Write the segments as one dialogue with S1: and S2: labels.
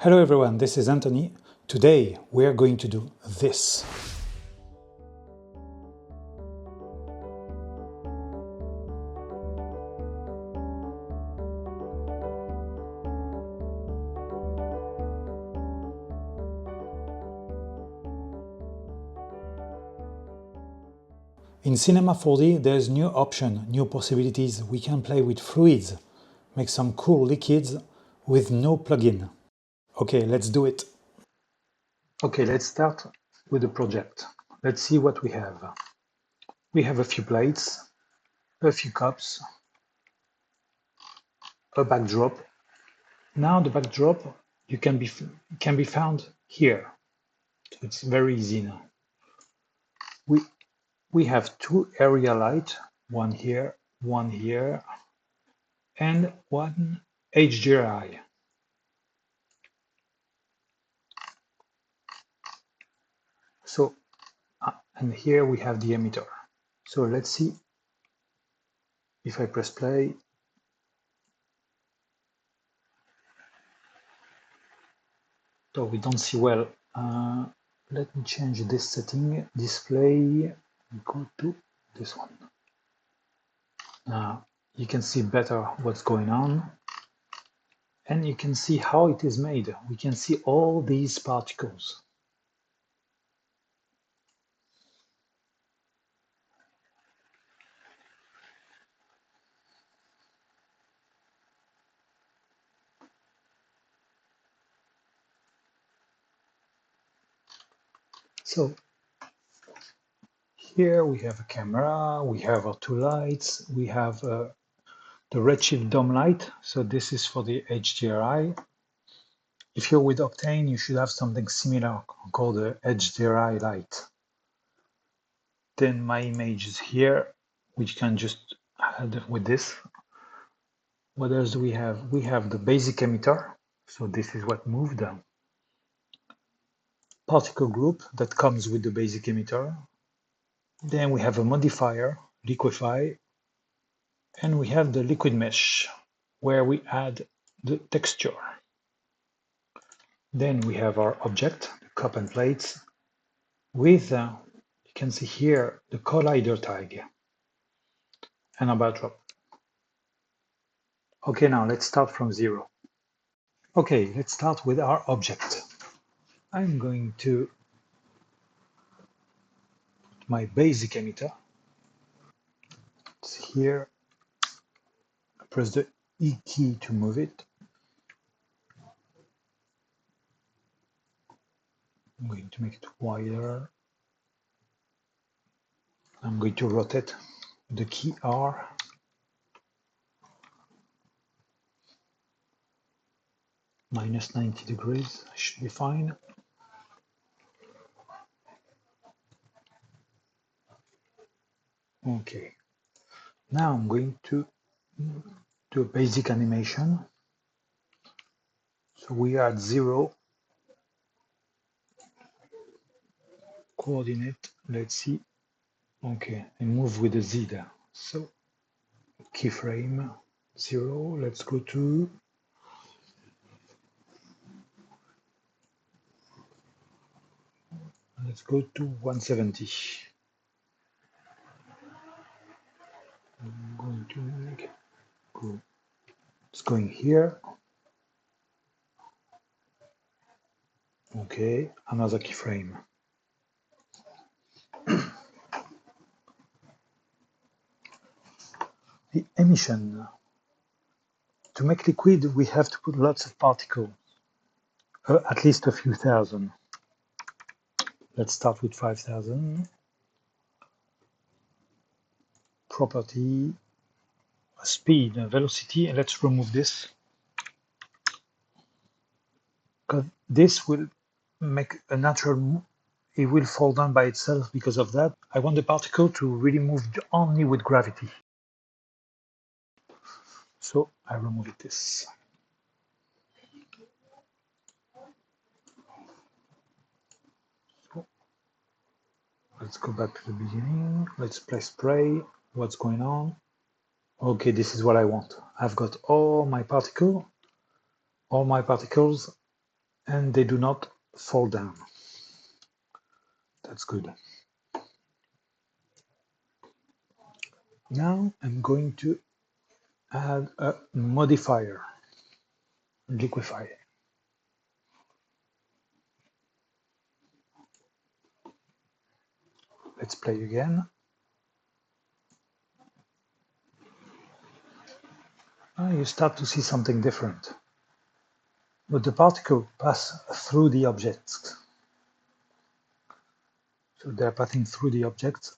S1: Hello everyone, this is Anthony. Today we are going to do this. In Cinema 4D there's new option, new possibilities. We can play with fluids, make some cool liquids with no plugin. Okay, let's do it. Okay, let's start with the project. Let's see what we have. We have a few plates, a few cups, a backdrop. Now the backdrop can be found here. So it's very easy now. We have two area light, one here, and one HDRI. So, and here we have the emitter. So let's see if I press play. So we don't see well. Let me change this setting. Display, go to this one. Now you can see better what's going on. And you can see how it is made. We can see all these particles. So here we have a camera, we have our two lights, we have the Redshift dome light. So this is for the HDRI. If you're with Octane, you should have something similar called the HDRI light. Then my image is here, which can just add with this. What else do we have? We have the basic emitter. So this is what moved. Particle group that comes with the basic emitter. Then we have a modifier, liquefy, and we have the liquid mesh where we add the texture. Then we have our object, the cup and plates, with, you can see here, the collider tag and a backdrop. Okay, now let's start from zero. Okay, let's start with our object. I'm going to put my basic emitter. It's here. I press the E key to move it. I'm going to make it wider. I'm going to rotate the key R. Minus 90 degrees, should be fine. Okay, now I'm going to do a basic animation. So we are at 0. Coordinate, let's see. Okay, and move with the Z there. So keyframe 0, let's go to let's go to 170. I'm going to make it go. It's going here. Okay, another keyframe. The emission. To make liquid, we have to put lots of particles, at least a few thousand. Let's start with 5,000. Property, speed, velocity, and let's remove this. Because this will make a natural, it will fall down by itself because of that. I want the particle to really move only with gravity. So I remove this. So let's go back to the beginning. Let's press play. What's going on? Okay, this is what I want. I've got all my particles and they do not fall down. That's good. Now I'm going to add a modifier, liquify. Let's play again. You start to see something different. But the particle pass through the objects. So they're passing through the objects.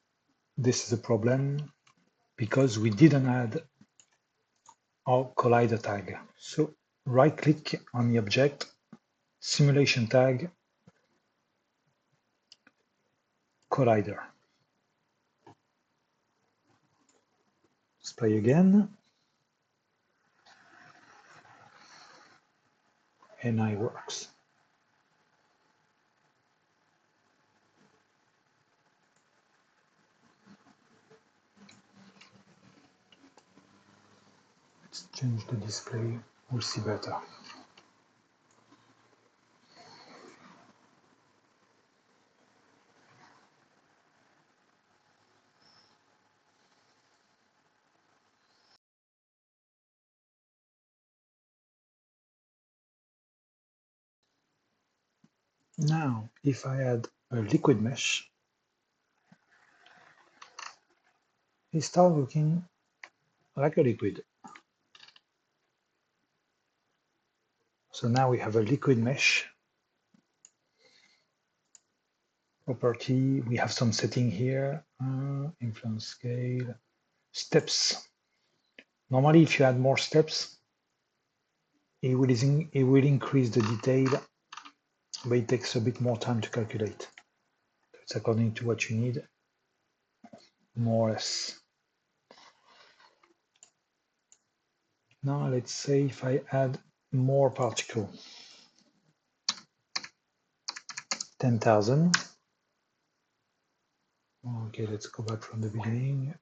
S1: This is a problem because we didn't add our collider tag. So right click on the object, simulation tag, collider. Let's play again. And now it works. Let's change the display, we'll see better. Now, if I add a liquid mesh, it starts looking like a liquid. So now we have a liquid mesh property. We have some setting here, influence scale, steps. Normally, if you add more steps, it will increase the detail, but it takes a bit more time to calculate. It's according to what you need, more or less. Now let's say if I add more particle, 10,000. Okay, let's go back from the beginning.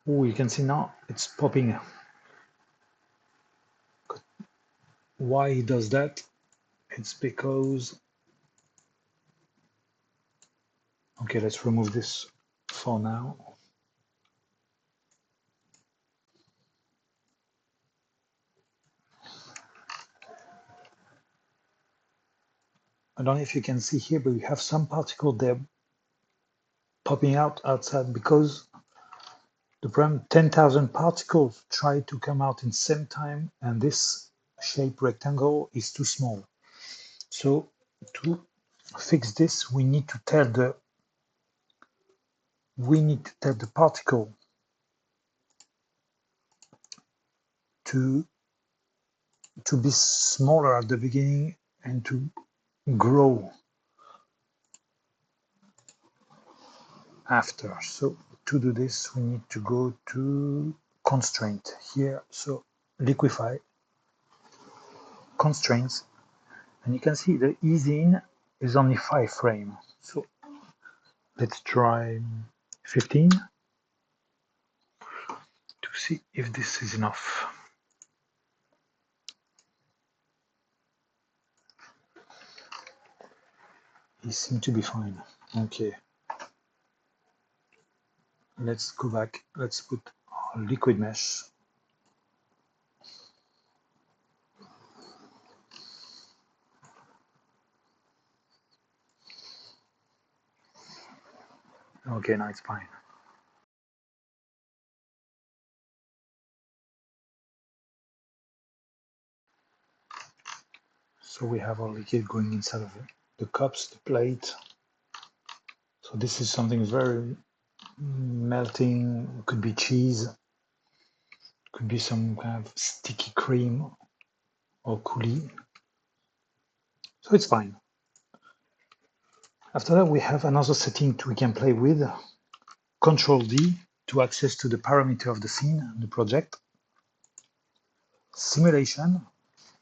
S1: Oh, you can see now it's popping. Why it does that? It's because, okay, let's remove this for now. I don't know if you can see here, but we have some particle there popping out outside because the problem 10,000 particles try to come out in the same time, and this shape rectangle is too small. So to fix this, we need to tell the particle to be smaller at the beginning and to grow after. So to do this, we need to go to constraint here. So liquify, constraints, and you can see the ease in is only 5 frames. So let's try 15 to see if this is enough. It seems to be fine. Okay. Let's go back. Let's put liquid mesh. Okay, now it's fine. So we have our liquid going inside of the cups, the plate. So this is something very melting. Could be cheese, could be some kind of sticky cream or coulis. So it's fine. After that, we have another setting we can play with. Control D to access to the parameter of the scene, the project. Simulation.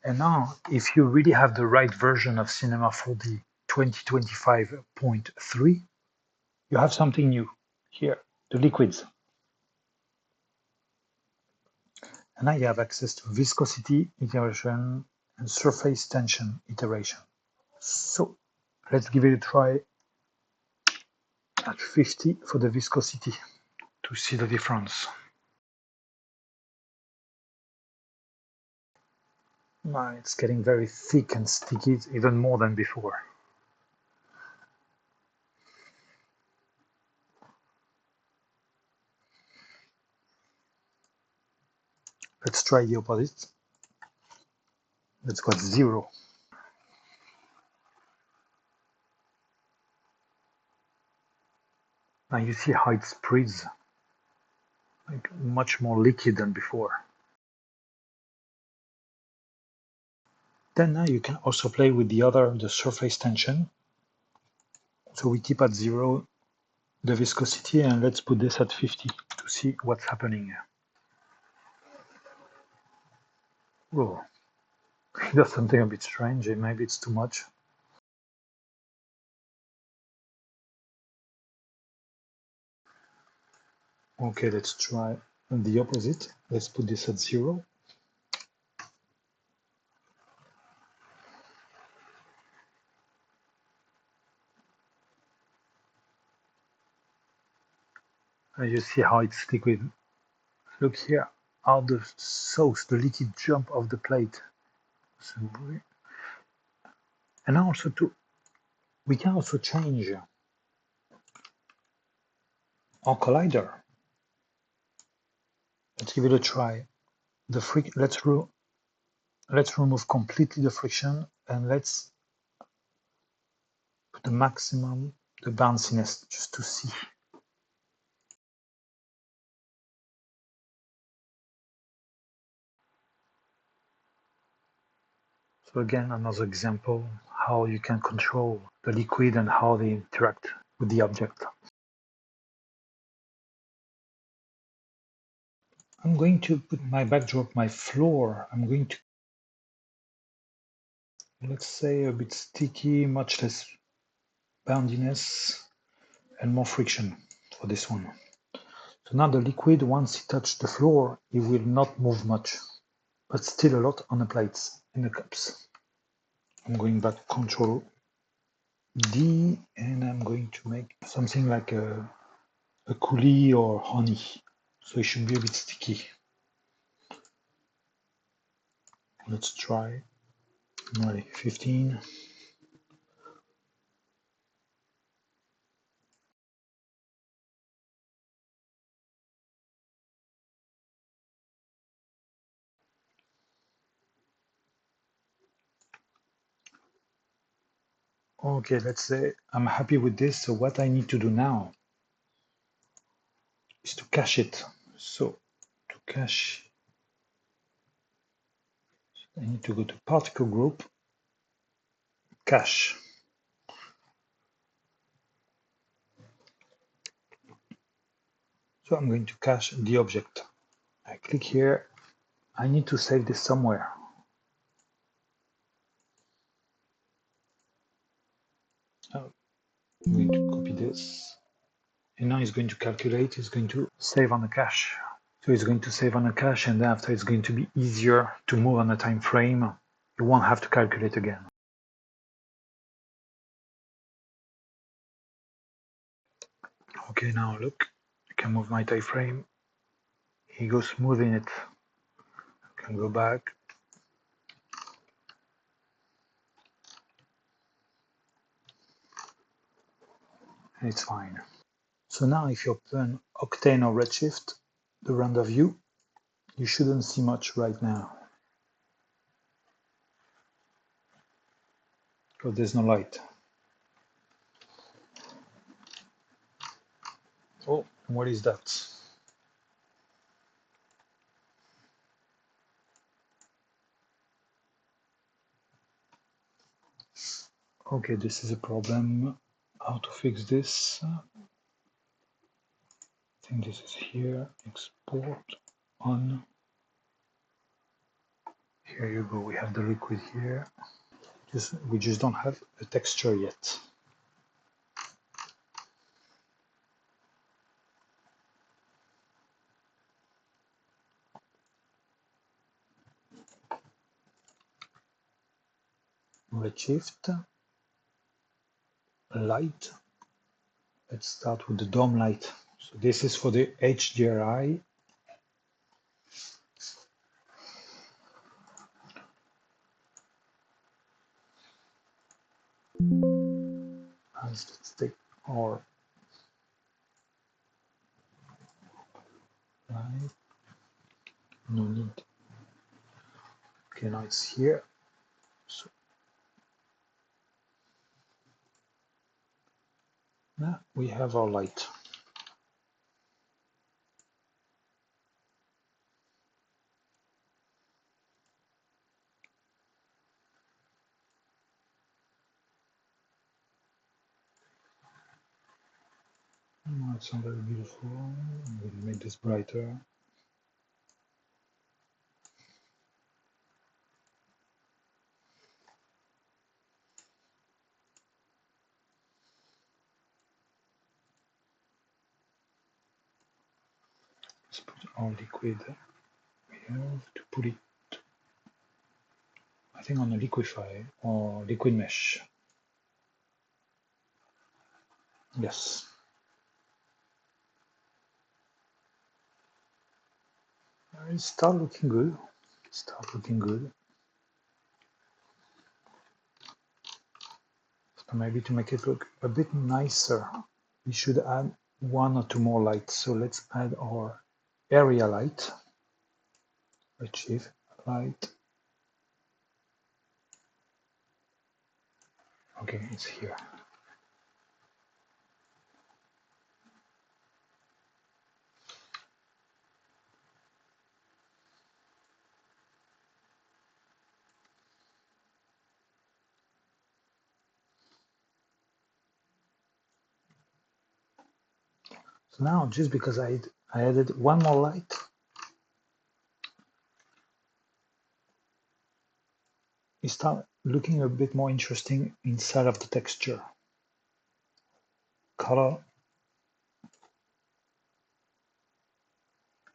S1: And now, if you really have the right version of Cinema 4D 2025.3, you have something new here, the liquids. And now you have access to viscosity, iteration, and surface tension iteration. So let's give it a try at 50 for the viscosity to see the difference. It's getting very thick and sticky, even more than before. Let's try the opposite. Let's go at 0. Now you see how it spreads, like much more liquid than before. Then now you can also play with the surface tension. So we keep at 0 the viscosity, and let's put this at 50 to see what's happening. Whoa, it does something a bit strange. Maybe it's too much. Okay, let's try the opposite. Let's put this at 0. And you see how it's liquid. Look here, how the sauce, the liquid jump off the plate. And also we can also change our collider. Let's give it a try. Let's remove completely the friction, and let's put the maximum, the bounciness, just to see. So again, another example how you can control the liquid and how they interact with the object. I'm going to put my backdrop, my floor, I'm going to, let's say, a bit sticky, much less boundiness and more friction for this one. So now the liquid, once it touches the floor, it will not move much, but still a lot on the plates, in the cups. I'm going back Control D, and I'm going to make something like a coulis or honey. So it should be a bit sticky. Let's try. Ready, 15. Okay, let's say I'm happy with this. So what I need to do now is to cache it. So to cache, I need to go to Particle Group, Cache. So I'm going to cache the object. I click here. I need to save this somewhere. I'm going to copy this. And now it's going to calculate, it's going to save on the cache. So it's going to save on a cache, and after it's going to be easier to move on a time frame. You won't have to calculate again. Okay, now look, I can move my time frame. He goes smooth in it. I can go back. And it's fine. So now if you open Octane or Redshift, the render view, you shouldn't see much right now, because there's no light. Oh, what is that? Okay, this is a problem. How to fix this? I think this is here. Export on. Here you go. We have the liquid here. We just don't have a texture yet. Redshift, light. Let's start with the dome light. So this is for the HDRI. Let's take our light. No need. Okay, now it's here. So now we have our light. Oh, it's not very beautiful. We'll make this brighter. Let's put our liquid. We have to put it, I think, on a liquify or liquid mesh. Yes. It start looking good. Start looking good. So maybe to make it look a bit nicer, we should add one or two more lights. So let's add our area light. Redshift light. Okay, it's here. So now, just because I added one more light, it starts looking a bit more interesting inside of the texture. Color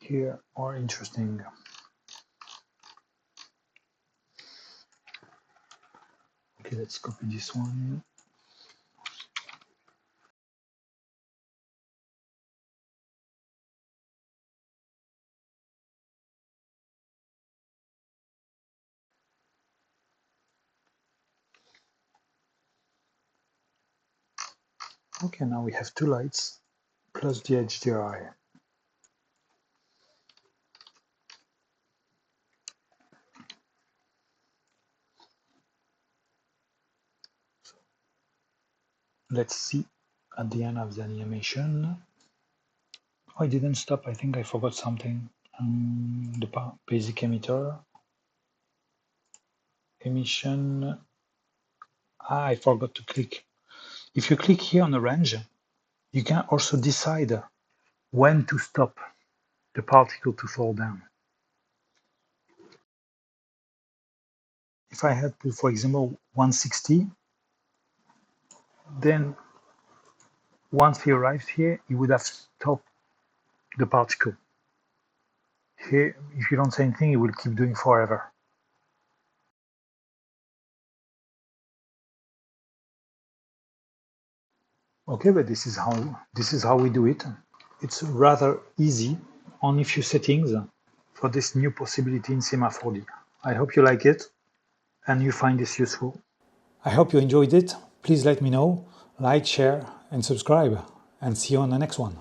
S1: here are interesting. Okay, let's copy this one. Okay, now we have two lights plus the HDRI. Let's see at the end of the animation. Oh, I didn't stop. I think I forgot something. The basic emitter. Emission. I forgot to click. If you click here on the range, you can also decide when to stop the particle to fall down. If I had put, for example, 160, then once he arrives here, he would have stopped the particle. Here, if you don't say anything, it will keep doing forever. Okay, but this is how we do it. It's rather easy, only few settings for this new possibility in Cinema 4D. I hope you like it and you find this useful. I hope you enjoyed it. Please let me know, like, share, and subscribe, and see you on the next one.